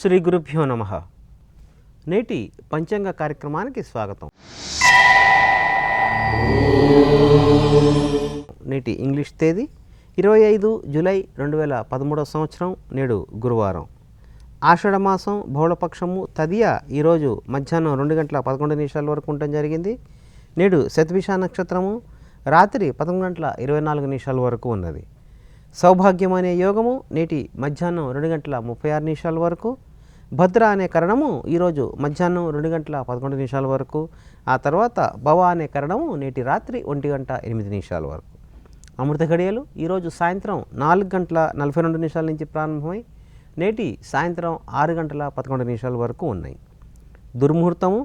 శ్రీ గురుభ్యో నమః. నేటి పంచాంగ కార్యక్రమానికి స్వాగతం. నేటి ఇంగ్లీష్ తేదీ 25 జూలై 2013 సంవత్సరం. నేడు గురువారం. ఆషాఢమాసం బహుళపక్షము తదియ ఈరోజు మధ్యాహ్నం 2:11 వరకు ఉండటం జరిగింది. నేడు శతభిష నక్షత్రము రాత్రి 11:24 వరకు ఉన్నది. సౌభాగ్యం అనే యోగము నేటి మధ్యాహ్నం 2:36 వరకు. భద్ర అనే కరణము ఈరోజు మధ్యాహ్నం 2:11 వరకు. ఆ తర్వాత భవ అనే కరణము నేటి రాత్రి 1:08 వరకు. అమృత ఘడియలు ఈరోజు సాయంత్రం 4:42 నుంచి ప్రారంభమై నేటి సాయంత్రం 6:11 వరకు ఉన్నాయి. దుర్ముహూర్తము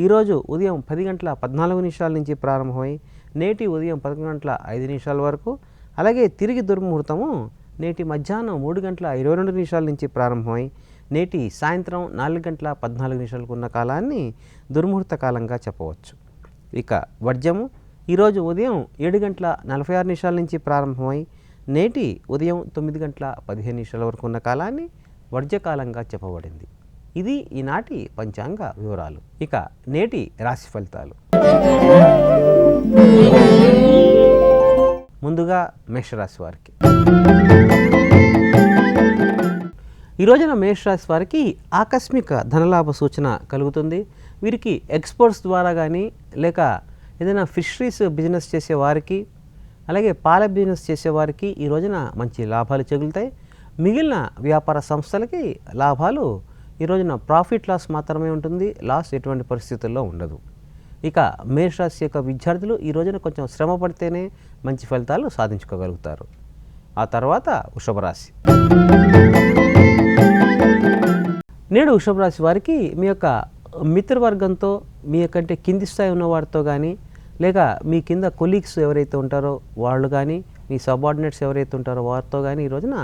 ఈరోజు ఉదయం 10:14 నుంచి ప్రారంభమై నేటి ఉదయం 11:05 వరకు. అలాగే తిరిగి దుర్ముహూర్తము నేటి మధ్యాహ్నం 3:22 నుంచి ప్రారంభమై నేటి సాయంత్రం 4:14 ఉన్న కాలాన్ని దుర్ముహూర్త కాలంగా చెప్పవచ్చు. ఇక వర్జము ఈరోజు ఉదయం 7:46 నుంచి ప్రారంభమై నేటి ఉదయం 9:15 వరకు ఉన్న కాలాన్ని వర్జకాలంగా చెప్పబడింది. ఇది ఈనాటి పంచాంగ వివరాలు. ఇక నేటి రాశి ఫలితాలు. ముందుగా మేషరాశి వారికి. ఈ రోజున మేషరాశి వారికి ఆకస్మిక ధనలాభ సూచన కలుగుతుంది. వీరికి ఎక్స్పోర్ట్స్ ద్వారా కానీ లేక ఏదైనా ఫిషరీస్ బిజినెస్ చేసే వారికి అలాగే పాల బిజినెస్ చేసేవారికి ఈ రోజున మంచి లాభాలు చెగులుతాయి. మిగిలిన వ్యాపార సంస్థలకి లాభాలు ఈ రోజున ప్రాఫిట్ లాస్ మాత్రమే ఉంటుంది. లాస్ ఎటువంటి పరిస్థితుల్లో ఉండదు. ఇక మేషరాశి యొక్క విద్యార్థులు ఈ రోజున కొంచెం శ్రమ పడితేనే మంచి ఫలితాలు సాధించుకోగలుగుతారు. ఆ తర్వాత వృషభరాశి. నేడు వృషభరాశి వారికి మీ యొక్క మిత్రవర్గంతో మీ యొక్క కింది స్థాయి ఉన్న వారితో కానీ లేక మీ కింద కొలీగ్స్ ఎవరైతే ఉంటారో వాళ్ళు కానీ మీ సబార్డినేట్స్ ఎవరైతే ఉంటారో వారితో కానీ ఈ రోజున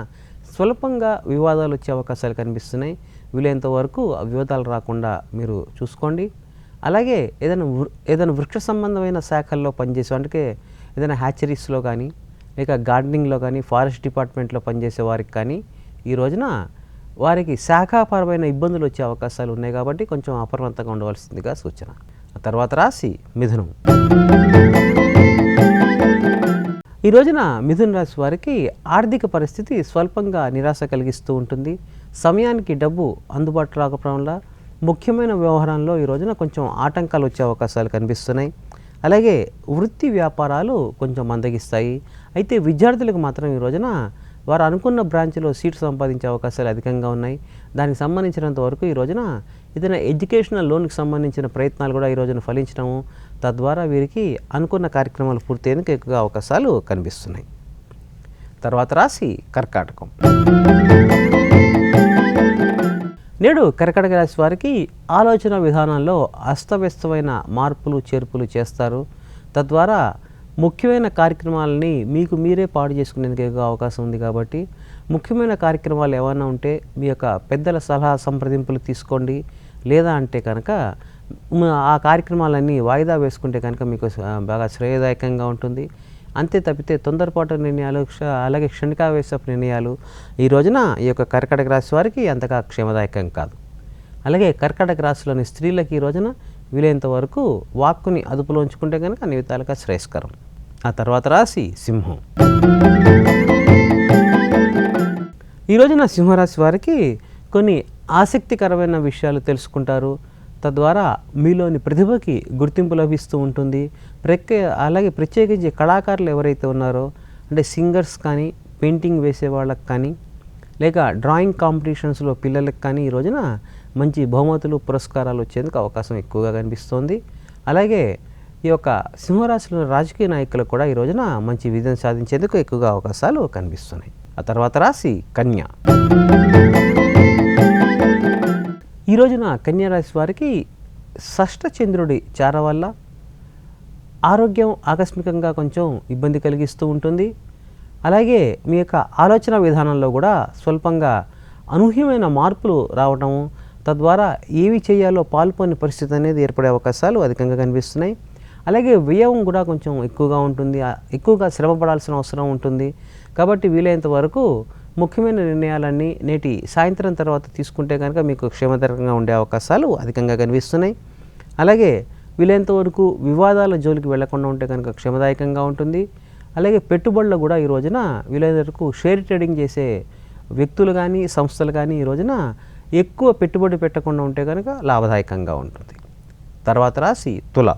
స్వల్పంగా వివాదాలు వచ్చే అవకాశాలు కనిపిస్తున్నాయి. వీలైనంత వరకు ఆ వివాదాలు రాకుండా మీరు చూసుకోండి. అలాగే ఏదైనా వృక్ష సంబంధమైన శాఖల్లో పనిచేసే అంటే ఏదైనా హ్యాచరీస్లో కానీ లేక గార్డెనింగ్లో కానీ ఫారెస్ట్ డిపార్ట్మెంట్లో పనిచేసే వారికి కానీ ఈ రోజున వారికి శాఖాపరమైన ఇబ్బందులు వచ్చే అవకాశాలు ఉన్నాయి కాబట్టి కొంచెం అప్రమత్తంగా ఉండవలసిందిగా సూచన. ఆ తర్వాత రాశి మిథునం. ఈ రోజున మిథున రాశి వారికి ఆర్థిక పరిస్థితి స్వల్పంగా నిరాశ కలిగిస్తూ ఉంటుంది. సమయానికి డబ్బు అందుబాటులో రాకపోవడం వల్ల ముఖ్యమైన వ్యవహారంలో ఈ రోజున కొంచెం ఆటంకాలు వచ్చే అవకాశాలు కనిపిస్తున్నాయి. అలాగే వృత్తి వ్యాపారాలు కొంచెం మందగిస్తాయి. అయితే విద్యార్థులకు మాత్రం ఈ రోజున వారు అనుకున్న బ్రాంచ్లో సీటు సంపాదించే అవకాశాలు అధికంగా ఉన్నాయి. దానికి సంబంధించినంత వరకు ఈ రోజున ఏదైనా ఎడ్యుకేషనల్ లోన్కి సంబంధించిన ప్రయత్నాలు కూడా ఈ రోజున ఫలించడము, తద్వారా వీరికి అనుకున్న కార్యక్రమాలు పూర్తయ్యేందుకు ఎక్కువగా అవకాశాలు కనిపిస్తున్నాయి. తర్వాత రాశి కర్కాటకం. నేడు కర్కాటక రాశి వారికి ఆలోచన విధానంలో అస్తవ్యస్తమైన మార్పులు చేర్పులు చేస్తారు. తద్వారా ముఖ్యమైన కార్యక్రమాలని మీకు మీరే పాడు చేసుకునేందుకు అవకాశం ఉంది. కాబట్టి ముఖ్యమైన కార్యక్రమాలు ఏమైనా ఉంటే మీ యొక్క పెద్దల సలహా సంప్రదింపులు తీసుకోండి. లేదా అంటే కనుక ఆ కార్యక్రమాలన్నీ వాయిదా వేసుకుంటే కనుక మీకు బాగా శ్రేయదాయకంగా ఉంటుంది. అంతే తప్పితే తొందరపాటు నిర్ణయాలు అలాగే క్షణికావేశపు నిర్ణయాలు ఈ రోజున ఈ యొక్క కర్కాటక రాశి వారికి అంతగా క్షేమదాయకం కాదు. అలాగే కర్కాటక రాశిలోని స్త్రీలకు ఈ రోజున వీలైనంత వరకు వాక్కుని అదుపులో ఉంచుకుంటే కనుక అన్ని విధాలుగా శ్రేయస్కరం. ఆ తర్వాత రాశి సింహం. ఈ రోజున సింహరాశి వారికి కొన్ని ఆసక్తికరమైన విషయాలు తెలుసుకుంటారు. తద్వారా మీలోని ప్రతిభకి గుర్తింపు లభిస్తూ ఉంటుంది. అలాగే ప్రత్యేకించి కళాకారులు ఎవరైతే ఉన్నారో అంటే సింగర్స్ కానీ పెయింటింగ్ వేసే వాళ్ళకి కానీ లేక డ్రాయింగ్ కాంపిటీషన్స్లో పిల్లలకు కానీ ఈ రోజున మంచి బహుమతులు పురస్కారాలు వచ్చేందుకు అవకాశం ఎక్కువగా కనిపిస్తోంది. అలాగే ఈ యొక్క సింహరాశిలో రాజకీయ నాయకులకు కూడా ఈ రోజున మంచి విజయం సాధించేందుకు ఎక్కువగా అవకాశాలు కనిపిస్తున్నాయి. ఆ తర్వాత రాశి కన్య. ఈ రోజున కన్యా రాశి వారికి షష్ఠ చంద్రుడి చార వల్ల ఆరోగ్యం ఆకస్మికంగా కొంచెం ఇబ్బంది కలిగిస్తూ ఉంటుంది. అలాగే మీ యొక్క ఆలోచన విధానంలో కూడా స్వల్పంగా అనూహ్యమైన మార్పులు రావటము, తద్వారా ఏవి చేయాలో పాల్పొని పరిస్థితి అనేది ఏర్పడే అవకాశాలు అధికంగా కనిపిస్తున్నాయి. అలాగే వ్యయం కూడా కొంచెం ఎక్కువగా ఉంటుంది. ఎక్కువగా శ్రమ పడాల్సిన అవసరం ఉంటుంది. కాబట్టి వీలైనంత వరకు ముఖ్యమైన నిర్ణయాలన్నీ నేటి సాయంత్రం తర్వాత తీసుకుంటే కనుక మీకు క్షేమకరంగా ఉండే అవకాశాలు అధికంగా కనిపిస్తున్నాయి. అలాగే వీలైనంత వరకు వివాదాల జోలికి వెళ్లకుండా ఉంటే కనుక క్షేమదాయకంగా ఉంటుంది. అలాగే పెట్టుబడులు కూడా ఈ రోజున వీలైనంత వరకు షేర్ ట్రేడింగ్ చేసే వ్యక్తులు కానీ సంస్థలు కానీ ఈ రోజున ఎక్కువ పెట్టుబడి పెట్టకుండా ఉంటే కనుక లాభదాయకంగా ఉంటుంది. తర్వాత రాశి తుల.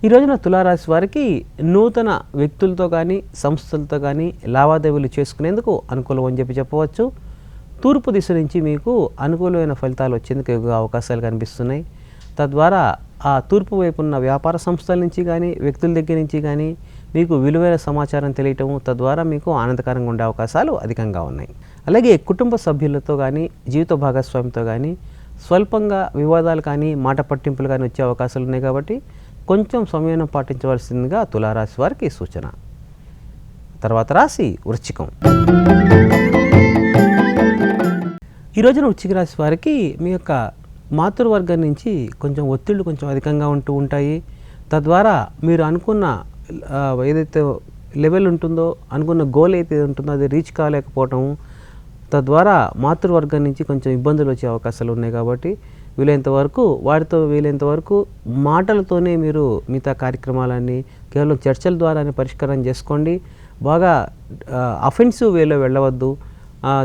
ఈ రోజున తులారాశి వారికి నూతన వ్యక్తులతో కానీ సంస్థలతో కానీ లావాదేవీలు చేసుకునేందుకు అనుకూలం అని చెప్పవచ్చు. తూర్పు దిశ నుంచి మీకు అనుకూలమైన ఫలితాలు వచ్చేందుకు ఎక్కువ అవకాశాలు కనిపిస్తున్నాయి. తద్వారా ఆ తూర్పు వైపు ఉన్న వ్యాపార సంస్థల నుంచి కానీ వ్యక్తుల దగ్గర నుంచి కానీ మీకు విలువైన సమాచారం తెలియటము, తద్వారా మీకు ఆనందకరంగా ఉండే అవకాశాలు అధికంగా ఉన్నాయి. అలాగే కుటుంబ సభ్యులతో కానీ జీవిత భాగస్వామితో కానీ స్వల్పంగా వివాదాలు కానీ మాట పట్టింపులు కానీ వచ్చే అవకాశాలు ఉన్నాయి. కాబట్టి కొంచెం సమయం పాటించవలసిందిగా తులారాశి వారికి సూచన. తర్వాత రాశి వృశ్చికం. ఈ రోజున వృశ్చిక రాశి వారికి మీ యొక్క మాతృవర్గం నుంచి కొంచెం ఒత్తిళ్లు కొంచెం అధికంగా ఉంటూ ఉంటాయి. తద్వారా మీరు అనుకున్న ఏదైతే లెవెల్ ఉంటుందో, అనుకున్న గోల్ అయితే ఉంటుందో అది రీచ్ కాలేకపోవటం, తద్వారా మాతృవర్గం నుంచి కొంచెం ఇబ్బందులు వచ్చే అవకాశాలు ఉన్నాయి. కాబట్టి వీలైనంత వరకు మాటలతోనే మీరు మిగతా కార్యక్రమాలన్నీ కేవలం చర్చల ద్వారానే పరిష్కారం చేసుకోండి. బాగా అఫెన్సివ్ వేలో వెళ్ళవద్దు.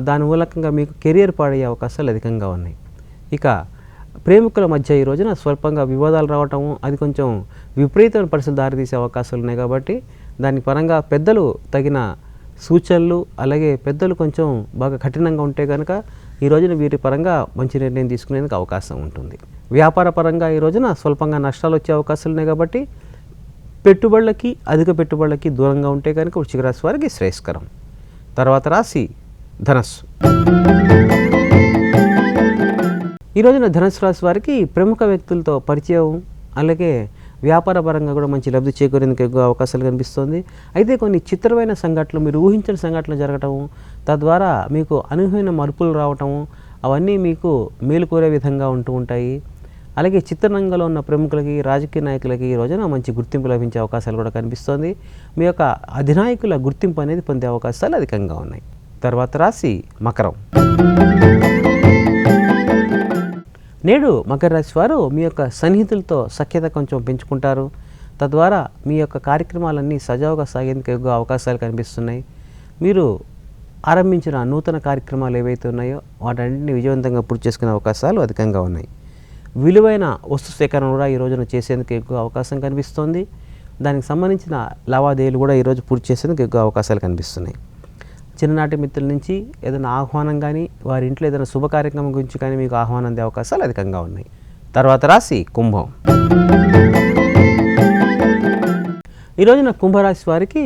దాని మూలకంగా మీకు కెరియర్ పాడయ్యే అవకాశాలు అధికంగా ఉన్నాయి. ఇక ప్రేమికుల మధ్య ఈ రోజున స్వల్పంగా వివాదాలు రావటము, అది కొంచెం విపరీతమైన పరిస్థితులు దారితీసే అవకాశాలు ఉన్నాయి. కాబట్టి దాని పరంగా పెద్దలు తగిన సూచనలు, అలాగే పెద్దలు కొంచెం బాగా కఠినంగా ఉంటే కనుక ఈ రోజున వీరి పరంగా మంచి నిర్ణయం తీసుకునేందుకు అవకాశం ఉంటుంది. వ్యాపార పరంగా ఈ రోజున స్వల్పంగా నష్టాలు వచ్చే అవకాశాలు ఉన్నాయి. కాబట్టి అధిక పెట్టుబడులకి దూరంగా ఉంటే కనుక వృశ్చిక రాశి వారికి శ్రేయస్కరం. తర్వాత రాశి ధనస్సు. ఈ రోజున ధనుసు రాశి వారికి ప్రముఖ వ్యక్తులతో పరిచయం, అలాగే వ్యాపార పరంగా కూడా మంచి లబ్ధి చేకూరేందుకు ఎక్కువ అవకాశాలు కనిపిస్తుంది. అయితే కొన్ని చిత్రమైన సంఘటనలు, మీరు ఊహించిన సంఘటనలు జరగటం, తద్వారా మీకు అనూహ్యమైన మార్పులు రావటం, అవన్నీ మీకు మేలు కోరే విధంగా ఉంటూ ఉంటాయి. అలాగే చిత్రరంగంలో ఉన్న ప్రముఖులకి, రాజకీయ నాయకులకి ఈ రోజున మంచి గుర్తింపు లభించే అవకాశాలు కూడా కనిపిస్తుంది. మీ యొక్క అధినాయకుల గుర్తింపు అనేది పొందే అవకాశాలు అధికంగా ఉన్నాయి. తర్వాత రాశి మకరం. నేడు మకర రాశి వారు మీ యొక్క సన్నిహితులతో సఖ్యత కొంచెం పెంచుకుంటారు. తద్వారా మీ యొక్క కార్యక్రమాలన్నీ సజావుగా సాగేందుకు ఎక్కువ అవకాశాలు కనిపిస్తున్నాయి. మీరు ఆరంభించిన నూతన కార్యక్రమాలు ఏవైతే ఉన్నాయో వాటన్నింటినీ విజయవంతంగా పూర్తి చేసుకునే అవకాశాలు అధికంగా ఉన్నాయి. విలువైన వస్తు సేకరణ కూడా ఈ రోజున చేసేందుకు ఎక్కువ అవకాశం కనిపిస్తోంది. దానికి సంబంధించిన లావాదేవీలు కూడా ఈరోజు పూర్తి చేసేందుకు ఎక్కువ అవకాశాలు కనిపిస్తున్నాయి. చిన్ననాటి మిత్రుల నుంచి ఏదైనా ఆహ్వానం కానీ, వారి ఇంట్లో ఏదైనా శుభ కార్యక్రమం గురించి కానీ మీకు ఆహ్వానం అందే అవకాశాలు అధికంగా ఉన్నాయి. తర్వాత రాశి కుంభం. ఈ రోజున కుంభరాశి వారికి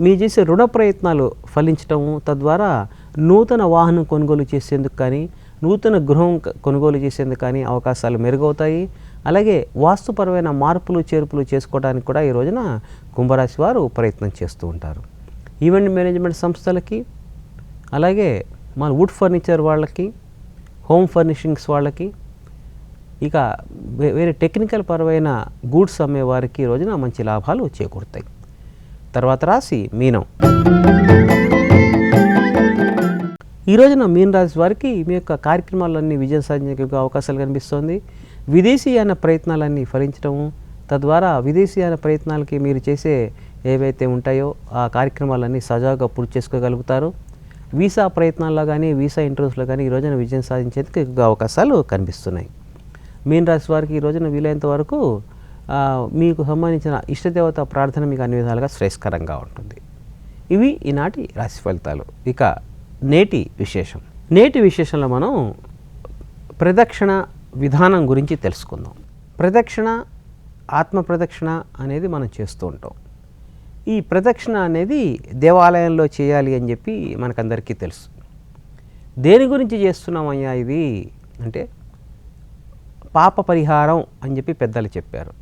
మీ చేసే రుణ ప్రయత్నాలు ఫలించటము, తద్వారా నూతన వాహనం కొనుగోలు చేసేందుకు కానీ, నూతన గృహం కొనుగోలు చేసేందుకు కానీ అవకాశాలు మెరుగవుతాయి. అలాగే వాస్తుపరమైన మార్పులు చేర్పులు చేసుకోవడానికి కూడా ఈ రోజున కుంభరాశి వారు ప్రయత్నం చేస్తూ ఉంటారు. ఈవెంట్ మేనేజ్మెంట్ సంస్థలకి, అలాగే మన వుడ్ ఫర్నిచర్ వాళ్ళకి, హోమ్ ఫర్నిషింగ్స్ వాళ్ళకి, ఇక వేరే టెక్నికల్ పరమైన గూడ్స్ అమ్మే వారికి ఈ రోజున మంచి లాభాలు చేకూరుతాయి. తర్వాత రాశి మీనం. ఈ రోజున మీన రాశి వారికి మీ యొక్క కార్యక్రమాలన్నీ విజయం సాధించే అవకాశాలు కనిపిస్తుంది. విదేశీయాన ప్రయత్నాలన్నీ ఫలించడము, తద్వారా విదేశీయాన ప్రయత్నాలకి మీరు చేసే ఏవైతే ఉంటాయో ఆ కార్యక్రమాలన్నీ సజావుగా పూర్తి చేసుకోగలుగుతారు. వీసా ప్రయత్నాల్లో కానీ, వీసా ఇంటర్వ్యూస్లో కానీ ఈ రోజున విజయం సాధించేందుకు ఎక్కువ అవకాశాలు కనిపిస్తున్నాయి. మీన రాశి వారికి ఈ రోజున వీలైనంత వరకు మీకు సంబంధించిన ఇష్టదేవత ప్రార్థన మీకు అన్ని విధాలుగా శ్రేయస్కరంగా ఉంటుంది. ఇవి ఈనాటి రాశి ఫలితాలు. ఇక నేటి విశేషంలో మనం ప్రదక్షిణ విధానం గురించి తెలుసుకుందాం. ఆత్మ ప్రదక్షిణ అనేది మనం చేస్తూ ఉంటాం. ఈ ప్రదక్షిణ అనేది దేవాలయంలో చేయాలి అని చెప్పి మనకందరికీ తెలుసు. దేని గురించి చేస్తున్నామయ్యా ఇది అంటే పాప పరిహారం అని చెప్పి పెద్దలు చెప్పారు.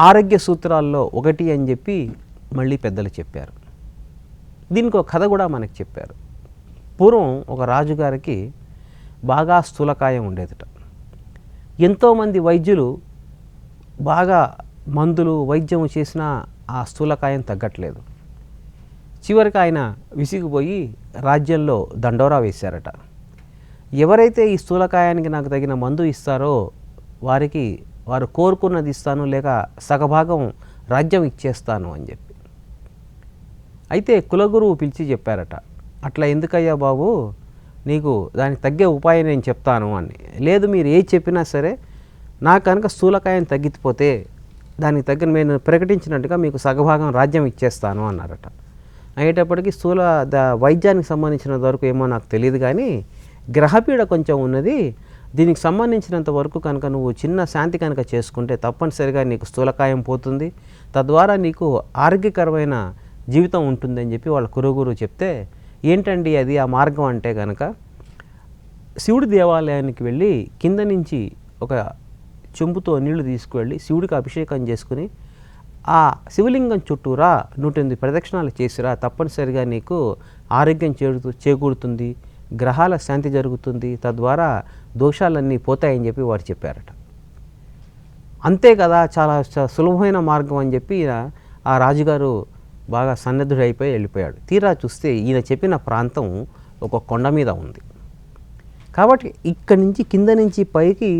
ఆరోగ్య సూత్రాల్లో ఒకటి అని చెప్పి మళ్ళీ పెద్దలు చెప్పారు. దీనికి ఒక కథ కూడా మనకు చెప్పారు. పూర్వం ఒక రాజుగారికి బాగా స్థూలకాయం ఉండేదట. ఎంతోమంది వైద్యులు బాగా మందులు వైద్యము చేసినా ఆ స్థూలకాయం తగ్గట్లేదు. చివరికి ఆయన విసిగిపోయి రాజ్యంలో దండోరా వేశారట. ఎవరైతే ఈ స్థూలకాయానికి నాకు తగిన మందు ఇస్తారో వారికి వారు కోరుకున్నది ఇస్తాను, లేక సగభాగం రాజ్యం ఇచ్చేస్తాను అని చెప్పి. అయితే కులగురువు పిలిచి చెప్పారట, అట్లా ఎందుకయ్యా బాబు, నీకు దానికి తగ్గే ఉపాయం నేను చెప్తాను అని. లేదు, మీరు ఏది చెప్పినా సరే నాకు కనుక స్థూలకాయం తగ్గిపోతే దానికి తగ్గ నేను ప్రకటించినట్టుగా మీకు సగభాగం రాజ్యం ఇచ్చేస్తాను అన్నారట. అయ్యేటప్పటికి వైద్యానికి సంబంధించినంత వరకు ఏమో నాకు తెలియదు, కానీ గ్రహపీడ కొంచెం ఉన్నది, దీనికి సంబంధించినంత వరకు కనుక నువ్వు చిన్న శాంతి కనుక చేసుకుంటే తప్పనిసరిగా నీకు స్థూలకాయం పోతుంది, తద్వారా నీకు ఆరోగ్యకరమైన జీవితం ఉంటుందని చెప్పి వాళ్ళ కురుగురు చెప్తే, ఏంటండి అది ఆ మార్గం అంటే కనుక శివుడి దేవాలయానికి వెళ్ళి కింద నుంచి ఒక చెంబుతో నీళ్లు తీసుకువెళ్ళి శివుడికి అభిషేకం చేసుకుని ఆ శివలింగం చుట్టూరా 108 ప్రదక్షిణాలు చేసిరా, తప్పనిసరిగా నీకు ఆరోగ్యం చేకూరుతుంది, గ్రహాల శాంతి జరుగుతుంది, తద్వారా దోషాలన్నీ పోతాయని చెప్పి వారు చెప్పారట. అంతే కదా, చాలా సులభమైన మార్గం అని చెప్పి ఆ రాజుగారు బాగా సన్నద్ధుడైపోయి వెళ్ళిపోయాడు. తీరా చూస్తే ఈయన చెప్పిన ప్రాంతం ఒక కొండ మీద ఉంది. కాబట్టి ఇక్కడి నుంచి కింద నుంచి పైకి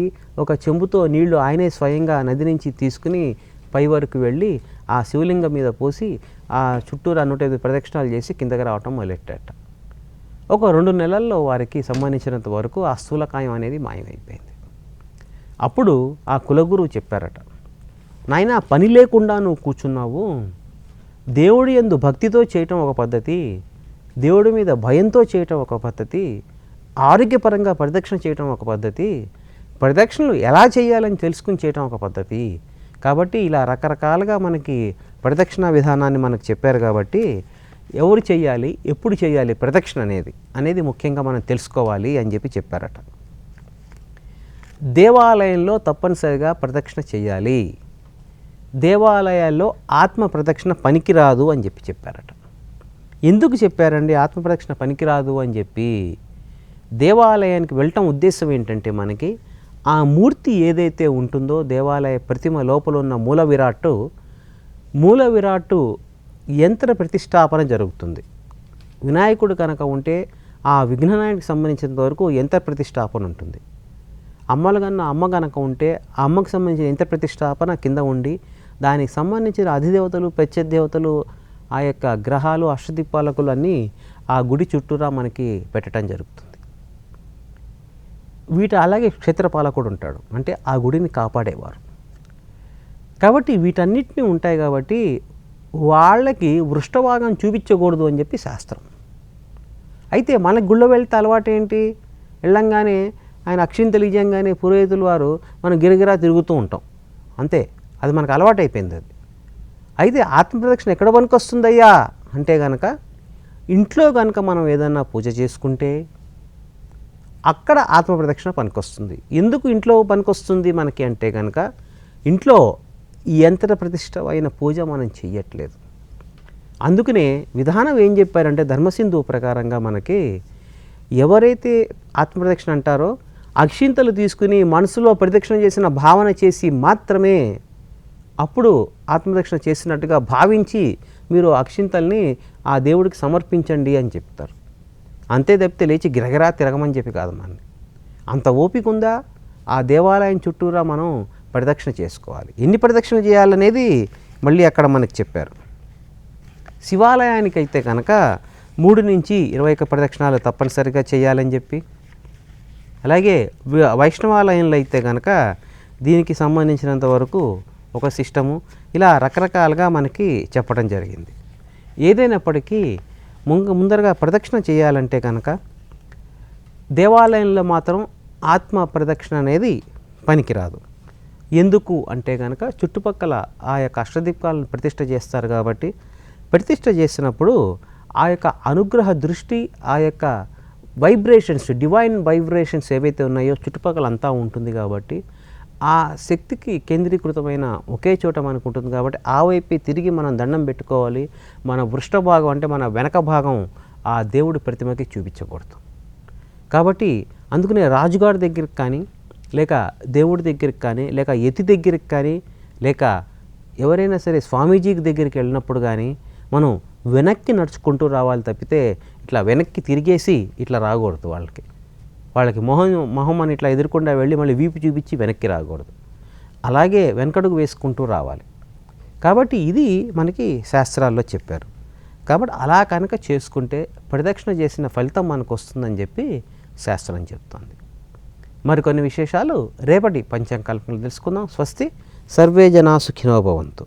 ఒక చెంబుతో నీళ్లు ఆయనే స్వయంగా నది నుంచి తీసుకుని పై వరకు వెళ్ళి ఆ శివలింగం మీద పోసి ఆ చుట్టూరా 105 ప్రదక్షిణాలు చేసి కిందకి రావటం మొదలెట్టాట. ఒక 2 నెలల్లో వారికి సంబంధించినంత వరకు ఆ స్థూలకాయం అనేది మాయమైపోయింది. అప్పుడు ఆ కులగురువు చెప్పారట, నాయనా, పని లేకుండా నువ్వు కూర్చున్నావు, దేవుడి యందు భక్తితో చేయటం ఒక పద్ధతి, దేవుడి మీద భయంతో చేయటం ఒక పద్ధతి, ఆరోగ్యపరంగా ప్రదక్షిణ చేయటం ఒక పద్ధతి, ప్రదక్షిణలు ఎలా చేయాలని తెలుసుకుని చేయటం ఒక పద్ధతి. కాబట్టి ఇలా రకరకాలుగా మనకి ప్రదక్షిణ విధానాన్ని మనకు చెప్పారు. కాబట్టి ఎవరు చేయాలి, ఎప్పుడు చేయాలి ప్రదక్షిణ అనేది ముఖ్యంగా మనం తెలుసుకోవాలి అని చెప్పి చెప్పారట. దేవాలయంలో తప్పనిసరిగా ప్రదక్షిణ చేయాలి, దేవాలయాల్లో ఆత్మ ప్రదక్షిణ పనికిరాదు అని చెప్పి చెప్పారట. ఎందుకు చెప్పారండి ఆత్మ ప్రదక్షిణ పనికిరాదు అని చెప్పి? దేవాలయానికి వెళ్ళటం ఉద్దేశం ఏంటంటే, మనకి ఆ మూర్తి ఏదైతే ఉంటుందో దేవాలయ ప్రతిమ లోపల ఉన్న మూల విరాట్టు యంత్ర ప్రతిష్టాపన జరుగుతుంది. వినాయకుడు కనుక ఉంటే ఆ విఘ్ననాయకుడికి సంబంధించినంత వరకు యంత్ర ప్రతిష్టాపన ఉంటుంది. అమ్మ కనుక ఉంటే ఆ అమ్మకు సంబంధించిన యంత్ర ప్రతిష్టాపన కింద ఉండి దానికి సంబంధించిన అధిదేవతలు, ప్రత్యదేవతలు, ఆ యొక్క గ్రహాలు, అష్టదిక్పాలకులు అన్నీ ఆ గుడి చుట్టూరా మనకి పెట్టడం జరుగుతుంది. అలాగే క్షేత్రపాలకుడు ఉంటాడు, అంటే ఆ గుడిని కాపాడేవారు. కాబట్టి వీటన్నిటిని ఉంటాయి. కాబట్టి వాళ్ళకి వృష్ఠభాగం చూపించకూడదు అని చెప్పి శాస్త్రం. అయితే మనకి గుళ్ళో వెళ్తే అలవాటు ఏంటి, వెళ్ళంగానే ఆయన అక్షింతలు ఇయ్యంగానే పురోహితులు వారు మనం గిరగిరా తిరుగుతూ ఉంటాం, అంతే, అది మనకు అలవాటు అయిపోయింది. అది అయితే ఆత్మప్రదక్షిణ ఎక్కడ పనికొస్తుందయ్యా అంటే కనుక, ఇంట్లో కనుక మనం ఏదన్నా పూజ చేసుకుంటే అక్కడ ఆత్మప్రదక్షిణ పనికొస్తుంది. ఎందుకు ఇంట్లో పనికొస్తుంది మనకి అంటే కనుక, ఇంట్లో యంత్ర ప్రతిష్ఠ అయిన పూజ మనం చెయ్యట్లేదు. అందుకనే విధానం ఏం చెప్పారంటే, ధర్మసింధు ప్రకారంగా మనకి ఎవరైతే ఆత్మప్రదక్షిణ అంటారో అక్షింతలు తీసుకుని మనసులో ప్రదక్షిణ చేసిన భావన చేసి మాత్రమే అప్పుడు ఆత్మదక్షిణ చేసినట్టుగా భావించి మీరు అక్షింతల్ని ఆ దేవుడికి సమర్పించండి అని చెప్తారు. అంతే తప్పితే లేచి గిరగిరా తిరగమని చెప్పి కాదు. మనని అంత ఓపిక ఉందా, ఆ దేవాలయం చుట్టూరా మనం ప్రదక్షిణ చేసుకోవాలి. ఎన్ని ప్రదక్షిణ చేయాలనేది మళ్ళీ అక్కడ మనకి చెప్పారు. శివాలయానికైతే కనుక 3 నుంచి 21 ప్రదక్షిణాలు తప్పనిసరిగా చేయాలని చెప్పి, అలాగే వైష్ణవాలయంలో అయితే కనుక దీనికి సంబంధించినంత వరకు ఒక సిస్టము, ఇలా రకరకాలుగా మనకి చెప్పడం జరిగింది. ఏదైనప్పటికీ ముందరగా ప్రదక్షిణ చేయాలంటే కనుక దేవాలయంలో మాత్రం ఆత్మ ప్రదక్షిణ అనేది పనికిరాదు. ఎందుకు అంటే కనుక చుట్టుపక్కల ఆ యొక్క అష్టదీపాలను ప్రతిష్ఠ చేస్తారు. కాబట్టి ప్రతిష్ఠ చేసినప్పుడు ఆ యొక్క అనుగ్రహ దృష్టి, ఆ యొక్క వైబ్రేషన్స్, డివైన్ వైబ్రేషన్స్ ఏవైతే ఉన్నాయో చుట్టుపక్కల అంతా ఉంటుంది. కాబట్టి ఆ శక్తికి కేంద్రీకృతమైన ఒకే చోట మనకు ఉంటుంది. కాబట్టి ఆ వైపే తిరిగి మనం దండం పెట్టుకోవాలి. మన వృష్ఠభాగం అంటే మన వెనక భాగం ఆ దేవుడి ప్రతిమకి చూపించకూడదు. కాబట్టి అందుకనే రాజుగారి దగ్గరికి కానీ, లేక దేవుడి దగ్గరికి కానీ, లేక యతి దగ్గరికి కానీ, లేక ఎవరైనా సరే స్వామీజీ దగ్గరికి వెళ్ళినప్పుడు కానీ మనం వెనక్కి నడుచుకుంటూ రావాలి తప్పితే ఇట్లా వెనక్కి తిరిగేసి ఇట్లా రాకూడదు. వాళ్ళకి మొహం అని ఇట్లా ఎదుర్కొండా వెళ్ళి మళ్ళీ వీపు చూపించి వెనక్కి రాకూడదు. అలాగే వెనకడుగు వేసుకుంటూ రావాలి. కాబట్టి ఇది మనకి శాస్త్రాల్లో చెప్పారు. కాబట్టి అలా కనుక చేసుకుంటే ప్రదక్షిణ చేసిన ఫలితం మనకు వస్తుందని చెప్పి శాస్త్రం చెప్తుంది. మరికొన్ని విశేషాలు రేపటి పంచాంగ కల్పనలు తెలుసుకుందాం. స్వస్తి. సర్వే జనా సుఖినో భవంతు.